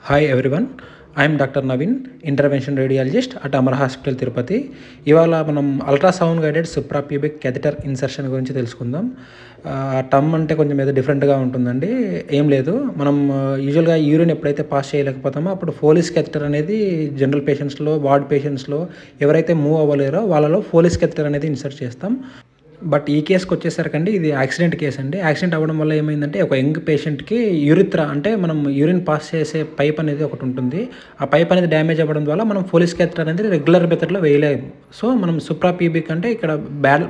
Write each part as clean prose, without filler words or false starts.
Hi everyone, I am Dr. Naveen, intervention radiologist at Amara Hospital Tirupati. ఇవాళ మనం ultrasound guided సుప్రాప్యూబిక్ catheter insertion గురించి తెలుసుకుందాం. Term అంటే కొంచెం ఏదో డిఫరెంట్గా ఉంటుందండి. ఏం లేదు, మనం యూజువల్గా యూరిన్ ఎప్పుడైతే పాస్ చేయలేకపోతామో అప్పుడు ఫోలిస్ క్యాథెటర్ అనేది జనరల్ పేషెంట్స్లో, వార్డ్ పేషెంట్స్లో ఎవరైతే మూవ్ అవ్వలేరో వాళ్ళలో ఫోలిస్ క్యాథెటర్ అనేది ఇన్సర్ట్ చేస్తాం. బట్ ఈ కేసుకి వచ్చేసరికండి ఇది యాక్సిడెంట్ కేసు అండి. యాక్సిడెంట్ అవ్వడం వల్ల ఏమైందంటే ఒక యంగ్ పేషెంట్కి యూరిత్రా అంటే మనం యూరిన్ పాస్ చేసే పైప్ అనేది ఒకటి ఉంటుంది. ఆ పైప్ అనేది డ్యామేజ్ అవ్వడం వల్ల మనం ఫోలిస్ క్యాథెటర్ అనేది రెగ్యులర్ మెథడ్లో వేయలేము. సో మనం సుప్రాప్యూబిక్ అంటే ఇక్కడ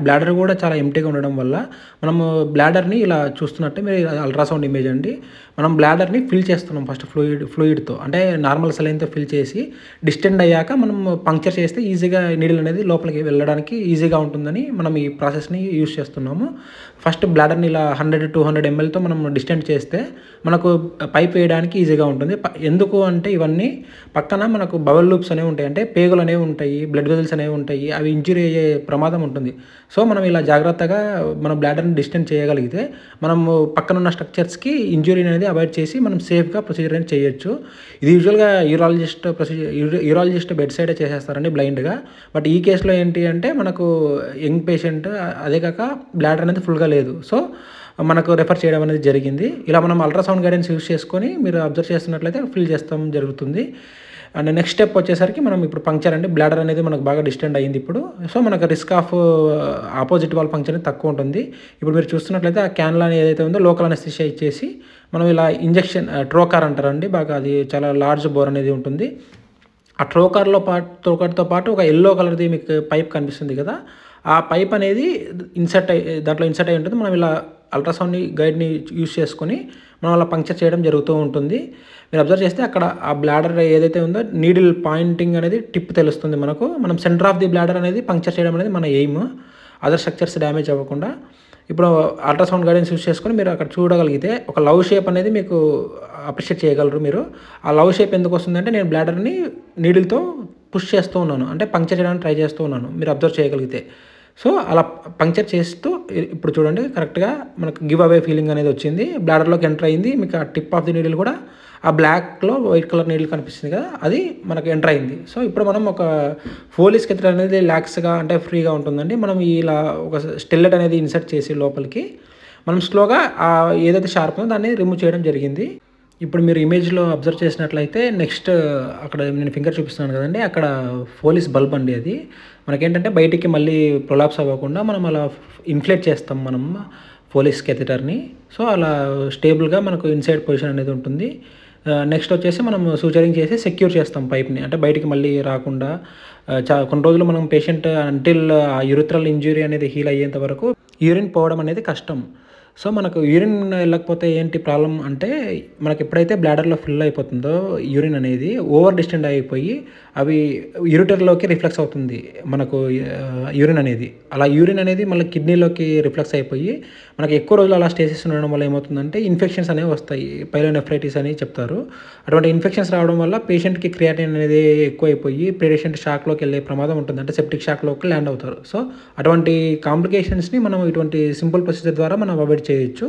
బ్లాడర్ కూడా చాలా ఎంటీగా ఉండడం వల్ల మనము బ్లాడర్ని ఇలా చూస్తున్నట్టే మీరు అల్ట్రాసౌండ్ ఇమేజ్ అండి, మనం బ్లాడర్ని ఫిల్ చేస్తున్నాం ఫస్ట్ ఫ్లూయిడ్తో, అంటే నార్మల్ సెలైన్తో ఫిల్ చేసి డిస్టెండ్ అయ్యాక మనం పంక్చర్ చేస్తే ఈజీగా నీడిల్ అనేది లోపలికి వెళ్ళడానికి ఈజీగా ఉంటుందని మనం ఈ ప్రాసెస్ని యూస్ చేస్తున్నాము. ఫస్ట్ బ్లాడర్ని ఇలా 100-200 mlతో మనం డిస్టెంట్ చేస్తే మనకు పైప్ వేయడానికి ఈజీగా ఉంటుంది. ఎందుకు అంటే ఇవన్నీ పక్కన మనకు బబల్ లూప్స్ అనేవి ఉంటాయి, అంటే పేగులు అనేవి ఉంటాయి, బ్లడ్ వెజల్స్ అనేవి ఉంటాయి, అవి ఇంజురీ అయ్యే ప్రమాదం ఉంటుంది. సో మనం ఇలా జాగ్రత్తగా మన బ్లాడర్ని డిస్టెంట్ చేయగలిగితే మనము పక్కన ఉన్న స్ట్రక్చర్స్కి ఇంజురీ అనేది అవాయిడ్ చేసి మనం సేఫ్గా ప్రొసీజర్ అనేది చేయొచ్చు. ఇది యూజువల్గా యూరాలజిస్ట్ బెడ్ సైడే చేసేస్తారండి బ్లైండ్గా. బట్ ఈ కేసులో ఏంటి అంటే మనకు యంగ్ పేషెంట్, అదే కాక బ్లాడర్ అనేది ఫుల్గా లేదు, సో మనకు రెఫర్ చేయడం అనేది జరిగింది. ఇలా మనం అల్ట్రాసౌండ్ గైడెన్స్ యూస్ చేసుకొని మీరు అబ్జర్వ్ చేస్తున్నట్లయితే ఫిల్ చేస్తాం జరుగుతుంది. అండ్ నెక్స్ట్ స్టెప్ వచ్చేసరికి మనం ఇప్పుడు పంక్చర్ అండి, బ్లాడర్ అనేది మనకు బాగా డిస్టెండ్ అయ్యింది ఇప్పుడు. సో మనకు risk of opposite wall puncture అనేది తక్కువ ఉంటుంది. ఇప్పుడు మీరు చూస్తున్నట్లయితే ఆ క్యాన్లా ఏదైతే ఉందో లోకల్ అనెస్థీషియా ఇచ్చేసి మనం ఇలా ఇంజెక్షన్ ట్రోకార్ అంటారండి, బాగా అది చాలా లార్జ్ బోర్ అనేది ఉంటుంది. ఆ ట్రోకార్తో పాటు ఒక ఎల్లో కలర్ది మీకు పైప్ కనిపిస్తుంది కదా, ఆ పైప్ అనేది దాంట్లో ఇన్సర్ట్ అయి ఉంటుంది. మనం ఇలా అల్ట్రాసౌండ్ గైడ్ని యూస్ చేసుకొని మనం అలా పంక్చర్ చేయడం జరుగుతూ ఉంటుంది. మీరు అబ్జర్వ్ చేస్తే అక్కడ ఆ బ్లాడర్ ఏదైతే ఉందో నీడిల్ పాయింటింగ్ అనేది టిప్ తెలుస్తుంది మనకు. మనం సెంటర్ ఆఫ్ ది బ్లాడర్ అనేది పంక్చర్ చేయడం అనేది మన ఎయిమ్, అదర్ స్ట్రక్చర్స్ డ్యామేజ్ అవ్వకుండా. ఇప్పుడు అల్ట్రాసౌండ్ గైడెన్స్ యూస్ చేసుకొని మీరు అక్కడ చూడగలిగితే ఒక లవ్ షేప్ అనేది మీకు అప్రిషియేట్ చేయగలరు మీరు. ఆ లవ్ షేప్ ఎందుకు వస్తుందంటే నేను బ్లాడర్ని నీడిల్తో పుష్ చేస్తూ ఉన్నాను, అంటే పంక్చర్ చేయడానికి ట్రై చేస్తూ ఉన్నాను, మీరు అబ్జర్వ్ చేయగలిగితే. సో అలా పంక్చర్ చేస్తూ ఇప్పుడు చూడండి కరెక్ట్గా మనకు గివ్ అవే ఫీలింగ్ అనేది వచ్చింది, బ్లాడర్లోకి ఎంటర్ అయింది. మీకు ఆ టిప్ ఆఫ్ ది నీడిల్ కూడా ఆ బ్లాక్లో వైట్ కలర్ నీడిల్ కనిపిస్తుంది కదా, అది మనకు ఎంటర్ అయింది. సో ఇప్పుడు మనం ఒక ఫోలిస్ క్యాథెటర్ అనేది రిలాక్స్గా అంటే ఫ్రీగా ఉంటుందండి. మనం ఇలా ఒక స్టెల్లెట్ అనేది ఇన్సర్ట్ చేసి లోపలికి మనం స్లోగా ఏదైతే షార్ప్ ఉందో దాన్ని రిమూవ్ చేయడం జరిగింది. ఇప్పుడు మీరు ఇమేజ్లో అబ్జర్వ్ చేసినట్లయితే నెక్స్ట్ అక్కడ నేను ఫింగర్ చూపిస్తున్నాను కదండి, అక్కడ ఫోలిస్ బల్బ్ అండి. అది మనకేంటంటే బయటికి మళ్ళీ ప్రొలాప్స్ అవ్వకుండా మనం అలా ఇన్ఫ్లేట్ చేస్తాం మనం ఫోలిస్ క్యాథెటర్ని. సో అలా స్టేబుల్గా మనకు ఇన్సైడ్ పొజిషన్ అనేది ఉంటుంది. నెక్స్ట్ వచ్చేసి మనం సూచరింగ్ చేసి సెక్యూర్ చేస్తాం పైప్ని, అంటే బయటికి మళ్ళీ రాకుండా. కొన్ని రోజులు మనం పేషెంట్ అంటిల్ ఆ యూరిథ్రల్ ఇంజురీ అనేది హీల్ అయ్యేంత వరకు యూరిన్ పోవడం అనేది కష్టం. సో మనకు యూరిన్ వెళ్ళకపోతే ఏంటి ప్రాబ్లం అంటే మనకి ఎప్పుడైతే బ్లాడర్లో ఫిల్ అయిపోతుందో యూరిన్ అనేది ఓవర్ డిస్టెండ్ అయిపోయి అవి యూరిటర్లోకి రిఫ్లెక్స్ అవుతుంది మనకు యూరిన్ అనేది. అలా యూరిన్ అనేది మళ్ళీ కిడ్నీలోకి రిఫ్లెక్స్ అయిపోయి మనకి ఎక్కువ రోజులు అలా స్టేసిస్ ఉండడం వల్ల ఏమవుతుందంటే ఇన్ఫెక్షన్స్ అనేవి వస్తాయి, పైలోనెఫ్రైటిస్ అని చెప్తారు. అటువంటి ఇన్ఫెక్షన్స్ రావడం వల్ల పేషెంట్కి క్రియాటిన్ అనేది ఎక్కువైపోయి పేషెంట్ షాక్లోకి వెళ్ళే ప్రమాదం ఉంటుంది, అంటే సెప్టిక్ షాక్లోకి ల్యాండ్ అవుతారు. సో అటువంటి కాంప్లికేషన్స్ని మనం ఇటువంటి సింపుల్ ప్రొసీజర్ ద్వారా మనం అవాయిడ్ చేయొచ్చు.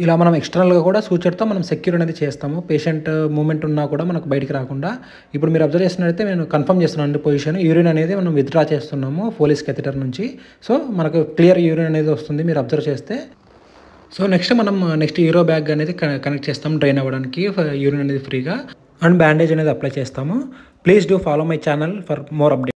ఇలా మనం ఎక్స్టర్నల్గా కూడా సూచర్తో మనం సెక్యూర్ అనేది చేస్తాము, పేషెంట్ మూమెంట్ ఉన్నా కూడా మనకు బయటికి రాకుండా. ఇప్పుడు మీరు అబ్జర్వ్ చేసినట్లయితే నేను కన్ఫర్మ్ చేస్తున్నాను పొజిషన్, యూరిన్ అనేది మనం విత్డ్రా చేస్తున్నాము ఫోలిస్ క్యాథెటర్ నుంచి. సో మనకు క్లియర్ యూరిన్ అనేది వస్తుంది మీరు అబ్జర్వ్ చేస్తే. సో నెక్స్ట్ యూరో బ్యాగ్ అనేది కనెక్ట్ చేస్తాం డ్రైన్ అవ్వడానికి యూరిన్ అనేది ఫ్రీగా, అండ్ బ్యాండేజ్ అనేది అప్లై చేస్తాము. Please do follow my channel for more update.